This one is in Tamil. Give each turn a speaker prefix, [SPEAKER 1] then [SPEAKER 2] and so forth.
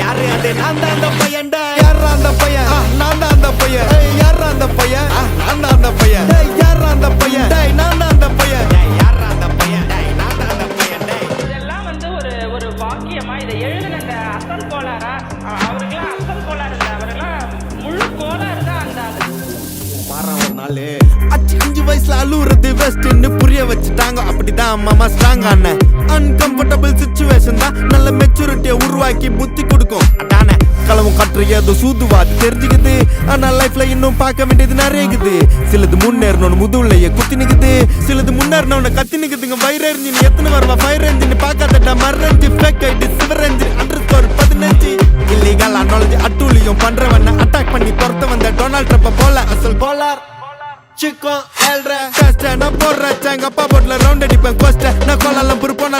[SPEAKER 1] யாரு அது நான் தான் அந்த பையன் யாரா அந்த பையன் நான் தான் அந்த பையன் யாரா அந்த பையன் நான் தான் அந்த பையன் யாரா அந்த பையன் நான் தான் அந்த பையன் யாரா அந்த பையன் நான் தான் அந்த பையன்
[SPEAKER 2] இதெல்லாம் வந்து ஒரு வாக்கியமா இதை எழுதின அந்த அசல் கோளாரா அவருக்கெல்லாம் அசல் கோளாறு இல்லை அவரெல்லாம் முழு கோளாறு தான் அந்த
[SPEAKER 1] மாறான் ஒரு நாள் அச்சு 5 வயசுல அழுவுறது வெஸ்ட்னு புரிய வச்சுட்டாங்க அப்படிதான் மாமா ஸ்ட்ராங் ஆன அன்கம்ஃபர்டபுள் சிச்சுவேஷன் தான் நல்ல மெச்சூரிட்டியை உருவாக்கி புத்தி கொடுக்கும் அதானே களவும் கற்று ஏதோ சூதுவாது தெரிஞ்சுக்குது ஆனா லைஃப்ல இன்னும் பார்க்க வேண்டியது நிறைய இருக்குது சிலது முன்னேறணும்னு முதுகுலையே குத்தி நிக்குது சிலது முன்னேறணும்னு கத்தி நிக்குதுங்க ஃபயர் என்ஜின் எத்தனை வருவா ஃபயர் என்ஜின் பார்க்காதட்டா மர்ரஞ்சி ஃபேக் ஐடி சிவர் என்ஜின் _15 இல்லீகல் நாலேஜ் அட்டூழியம் பண்றவன அட்டாக் பண்ணி பொறுத்த வந்த டொனால்ட் ட்ரம்ப் போல அசல் கோலார் சிக்கோ ஏழ்ற டெஸ்ட் நான் போடுறேன் எங்க அப்பா போட்ல ரவுண்ட் அடிப்பேன் கோஸ்ட் நான் கோலாலம் புரு போனால